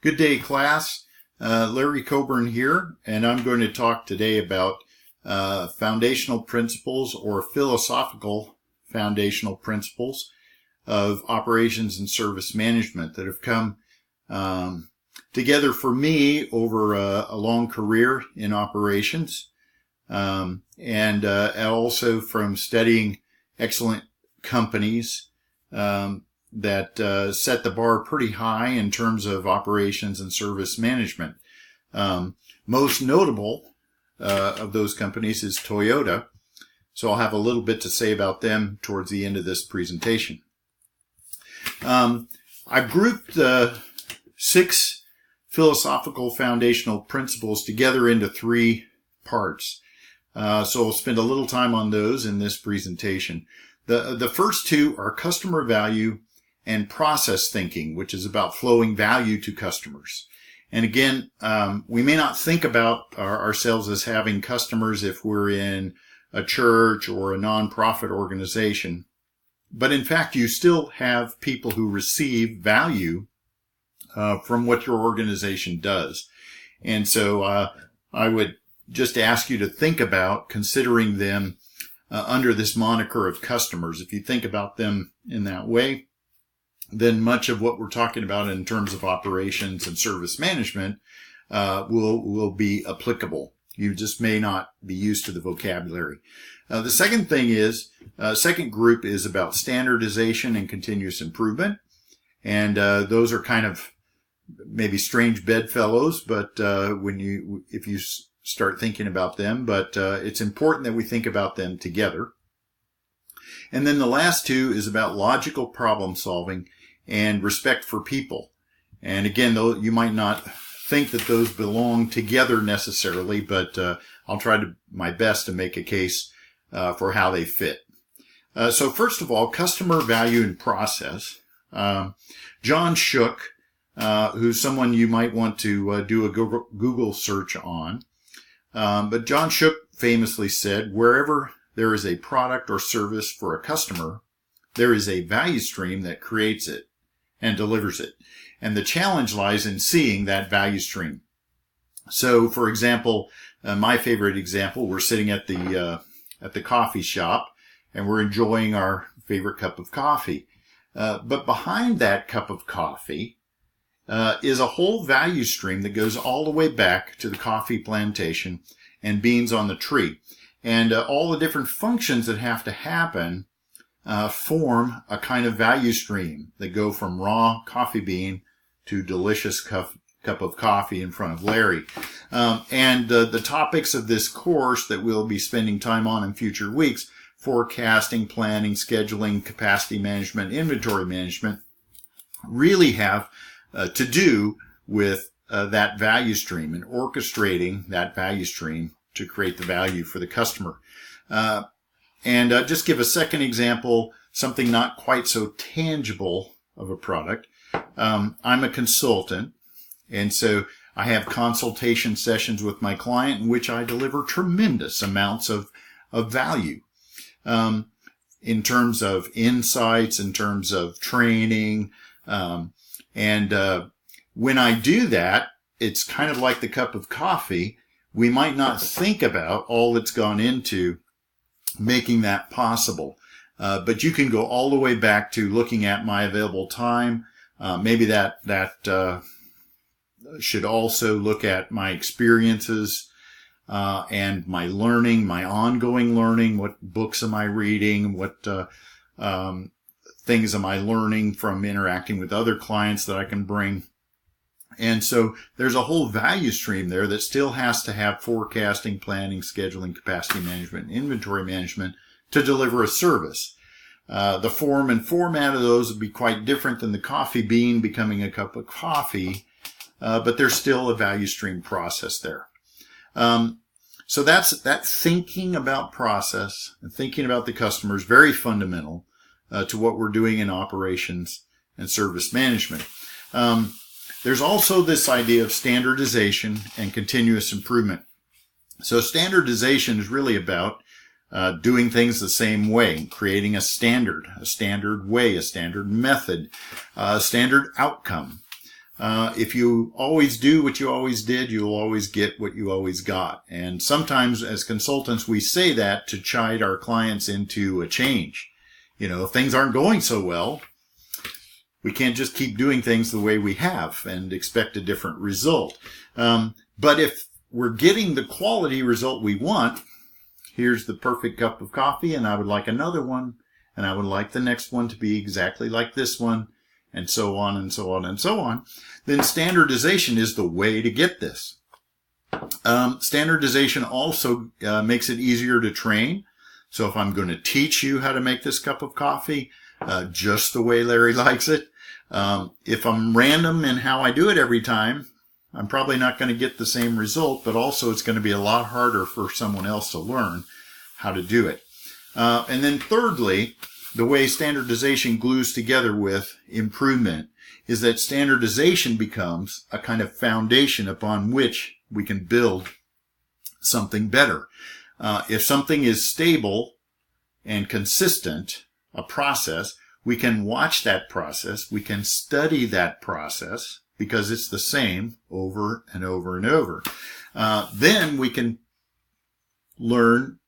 Good day, class. Larry Coburn here, and I'm going to talk today about foundational principles or philosophical foundational principles of operations and service management that have come together for me over a long career in operations, and also from studying excellent companies that set the bar pretty high in terms of operations and service management. Most notable of those companies is Toyota. So I'll have a little bit to say about them towards the end of this presentation. I've grouped 6 philosophical foundational principles together into 3 parts. So I'll spend a little time on those in this presentation. The first 2 are customer value and process thinking, which is about flowing value to customers. And again, we may not think about ourselves as having customers if we're in a church or a nonprofit organization. But in fact, you still have people who receive value from what your organization does. And so I would just ask you to think about considering them under this moniker of customers. If you think about them in that way, then much of what we're talking about in terms of operations and service management will be applicable. You just may not be used to the vocabulary. The second thing is, second group is about standardization and continuous improvement. And those are kind of maybe strange bedfellows, but if you start thinking about them, but it's important that we think about them together. And then the last 2 is about logical problem solving and respect for people. And again, though, you might not think that those belong together necessarily, but I'll try my best to make a case for how they fit. So first of all, customer value and process. John Shook, who's someone you might want to do a Google search on. But John Shook famously said, wherever there is a product or service for a customer, there is a value stream that creates it and delivers it. And the challenge lies in seeing that value stream. So, for example, my favorite example, we're sitting at the coffee shop and we're enjoying our favorite cup of coffee. But behind that cup of coffee is a whole value stream that goes all the way back to the coffee plantation and beans on the tree. And all the different functions that have to happen form a kind of value stream that go from raw coffee bean to delicious cup of coffee in front of Larry. And the topics of this course that we'll be spending time on in future weeks, forecasting, planning, scheduling, capacity management, inventory management, really have to do with that value stream and orchestrating that value stream to create the value for the customer. And just give a second example, something not quite so tangible of a product. I'm a consultant, and so I have consultation sessions with my client in which I deliver tremendous amounts of value in terms of insights, in terms of training. And when I do that, it's kind of like the cup of coffee. We might not think about all that's gone into making that possible. But you can go all the way back to looking at my available time. Maybe that should also look at my experiences, and my learning, my ongoing learning. What books am I reading? What, things am I learning from interacting with other clients that I can bring? And so there's a whole value stream there that still has to have forecasting, planning, scheduling, capacity management, and inventory management to deliver a service. The form and format of those would be quite different than the coffee bean becoming a cup of coffee, but there's still a value stream process there. So that's that thinking about process and thinking about the customers, very fundamental to what we're doing in operations and service management. There's also this idea of standardization and continuous improvement. So standardization is really about doing things the same way, creating a standard way, a standard method, a standard outcome. If you always do what you always did, you'll always get what you always got. And sometimes as consultants, we say that to chide our clients into a change. If things aren't going so well, we can't just keep doing things the way we have and expect a different result. But if we're getting the quality result we want, here's the perfect cup of coffee, and I would like another one, and I would like the next one to be exactly like this one, and so on and so on and so on, then standardization is the way to get this. Standardization also makes it easier to train. So if I'm going to teach you how to make this cup of coffee just the way Larry likes it, if I'm random in how I do it every time, I'm probably not going to get the same result, but also it's going to be a lot harder for someone else to learn how to do it. And then thirdly, the way standardization glues together with improvement is that standardization becomes a kind of foundation upon which we can build something better. If something is stable and consistent, a process, we can watch that process, we can study that process, because it's the same over and over and over. Then we can learn,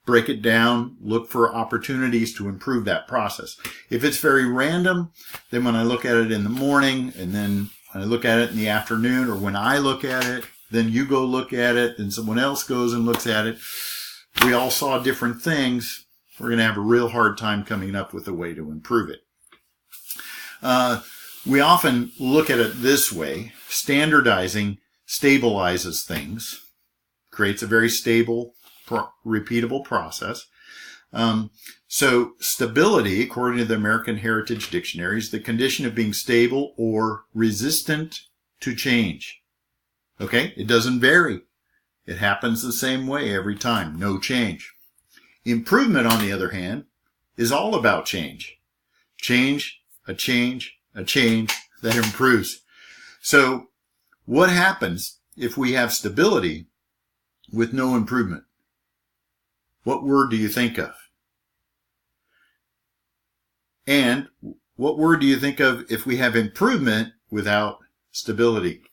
break it down, look for opportunities to improve that process. If it's very random, then when I look at it in the morning, and then when I look at it in the afternoon, or when I look at it, then you go look at it, then someone else goes and looks at it. We all saw different things. We're going to have a real hard time coming up with a way to improve it. We often look at it this way. Standardizing stabilizes things, creates a very stable, repeatable process. So stability, according to the American Heritage Dictionary, is the condition of being stable or resistant to change. Okay? It doesn't vary. It happens the same way every time. No change. Improvement, on the other hand, is all about change. Change, a change, a change that improves. So what happens if we have stability with no improvement? What word do you think of? And what word do you think of if we have improvement without stability?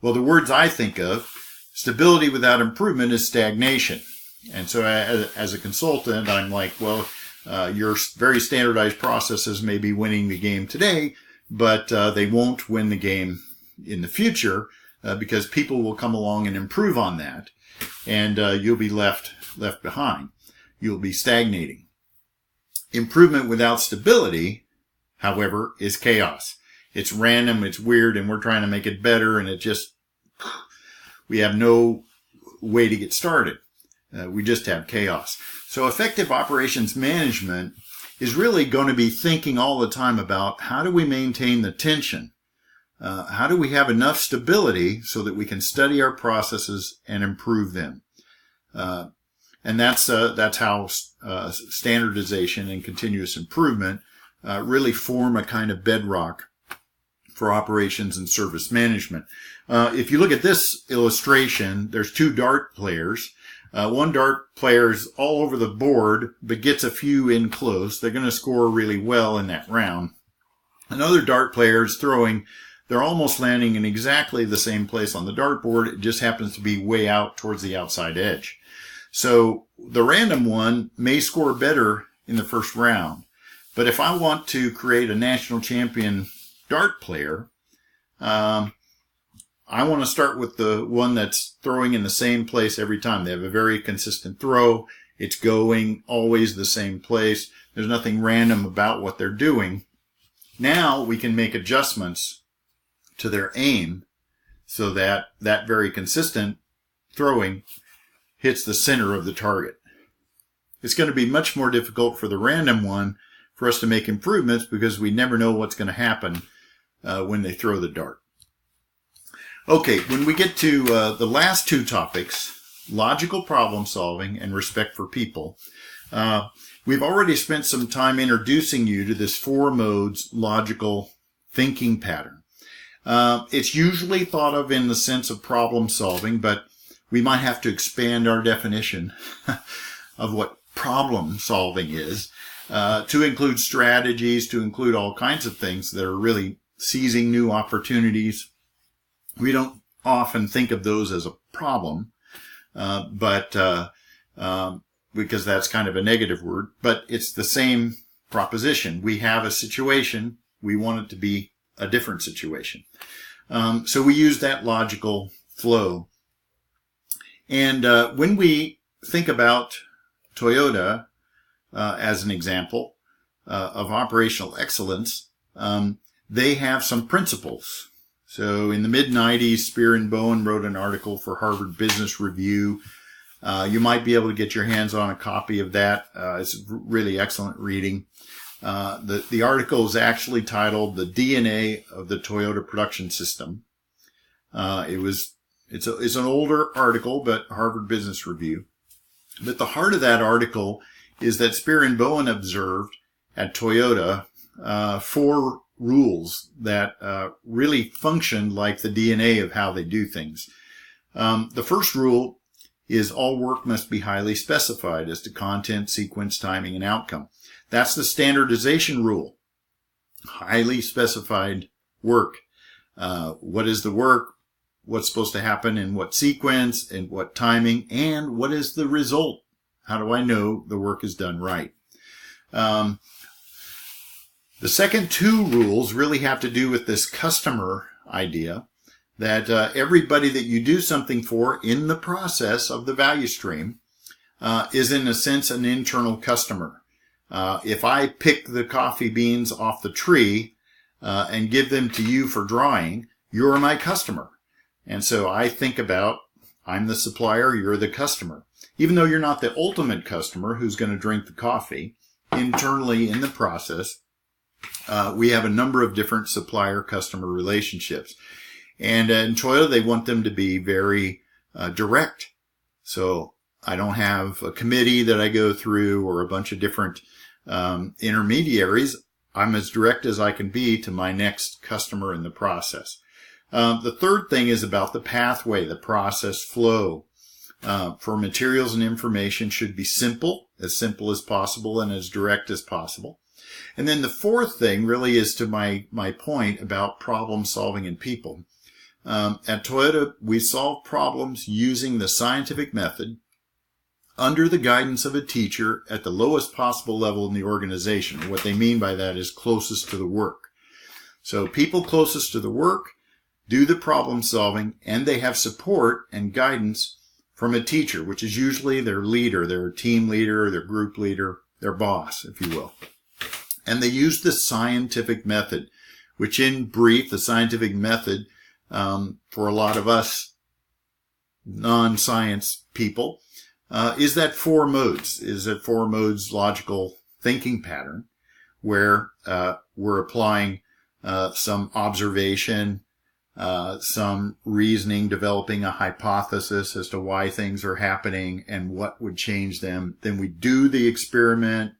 Well, the words I think of, stability without improvement, is stagnation. And so as a consultant, I'm like, well, your very standardized processes may be winning the game today, but they won't win the game in the future because people will come along and improve on that, and you'll be left behind. You'll be stagnating. Improvement without stability, however, is chaos. It's random, it's weird, and we're trying to make it better, and we have no way to get started. We just have chaos. So effective operations management is really going to be thinking all the time about how do we maintain the tension? How do we have enough stability so that we can study our processes and improve them? And that's how standardization and continuous improvement really form a kind of bedrock for operations and service management. If you look at this illustration, there's two dart players. One dart player is all over the board, but gets a few in close. They're going to score really well in that round. Another dart player is throwing. They're almost landing in exactly the same place on the dartboard. It just happens to be way out towards the outside edge. So the random one may score better in the first round. But if I want to create a national champion dart player, I want to start with the one that's throwing in the same place every time. They have a very consistent throw. It's going always the same place. There's nothing random about what they're doing. Now we can make adjustments to their aim so that that very consistent throwing hits the center of the target. It's going to be much more difficult for the random one for us to make improvements because we never know what's going to happen when they throw the dart. Okay, when we get to the last two topics, logical problem solving and respect for people, we've already spent some time introducing you to this 4 modes logical thinking pattern. It's usually thought of in the sense of problem solving, but we might have to expand our definition of what problem solving is to include strategies, to include all kinds of things that are really seizing new opportunities. We don't often think of those as a problem, because that's kind of a negative word, but it's the same proposition. We have a situation. We want it to be a different situation. So we use that logical flow. And when we think about Toyota as an example of operational excellence, they have some principles. So in the mid-90s, Spear and Bowen wrote an article for Harvard Business Review. You might be able to get your hands on a copy of that. It's really excellent reading. The article is actually titled "The DNA of the Toyota Production System." It's an older article, but Harvard Business Review. But the heart of that article is that Spear and Bowen observed at Toyota 4 rules that really function like the DNA of how they do things. The first rule is all work must be highly specified as to content, sequence, timing, and outcome. That's the standardization rule. Highly specified work. What is the work? What's supposed to happen in what sequence and what timing, and what is the result? How do I know the work is done right? The second 2 rules really have to do with this customer idea, that everybody that you do something for in the process of the value stream is in a sense an internal customer. If I pick the coffee beans off the tree and give them to you for drying, you're my customer. And so I think about, I'm the supplier, you're the customer. Even though you're not the ultimate customer who's going to drink the coffee, internally in the process, we have a number of different supplier-customer relationships. And in Toyota, they want them to be very direct. So I don't have a committee that I go through or a bunch of different intermediaries. I'm as direct as I can be to my next customer in the process. The third thing is about the pathway, the process flow. For materials and information should be simple as possible, and as direct as possible. And then the fourth thing really is to my point about problem solving in people. At Toyota, we solve problems using the scientific method under the guidance of a teacher at the lowest possible level in the organization. What they mean by that is closest to the work. So people closest to the work do the problem solving, and they have support and guidance from a teacher, which is usually their leader, their team leader, their group leader, their boss, if you will. And they use the scientific method, which in brief, the scientific method, for a lot of us non-science people, is that 4 modes logical thinking pattern, where we're applying some observation, some reasoning, developing a hypothesis as to why things are happening and what would change them. Then we do the experiment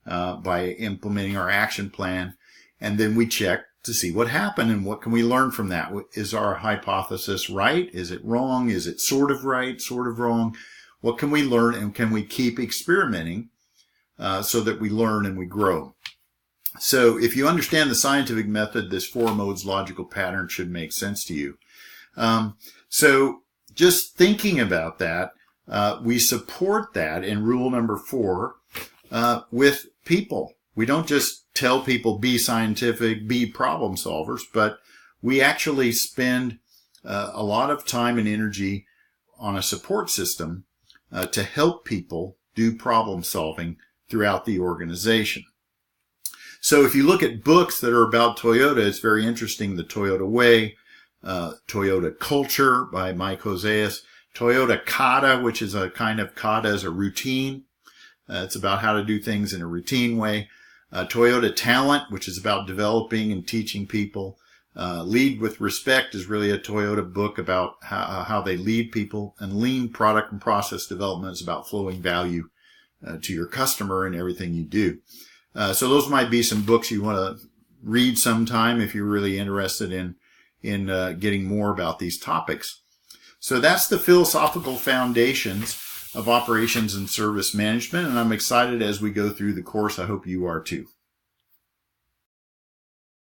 by implementing our action plan, and then we check to see what happened and what can we learn from that. Is our hypothesis right? Is it wrong? Is it sort of right, sort of wrong? What can we learn, and can we keep experimenting so that we learn and we grow? So if you understand the scientific method, this 4 modes logical pattern should make sense to you. So just thinking about that, we support that in rule number 4 with people. We don't just tell people be scientific, be problem solvers, but we actually spend a lot of time and energy on a support system to help people do problem solving throughout the organization. So if you look at books that are about Toyota, it's very interesting. The Toyota Way, Toyota Culture by Mike Hoseas, Toyota Kata, which is a kind of kata as a routine. It's about how to do things in a routine way. Toyota Talent, which is about developing and teaching people. Lead with Respect is really a Toyota book about how they lead people. And Lean Product and Process Development is about flowing value to your customer in everything you do. So those might be some books you want to read sometime if you're really interested in getting more about these topics. So that's the philosophical foundations of operations and service management, and I'm excited as we go through the course. I hope you are too.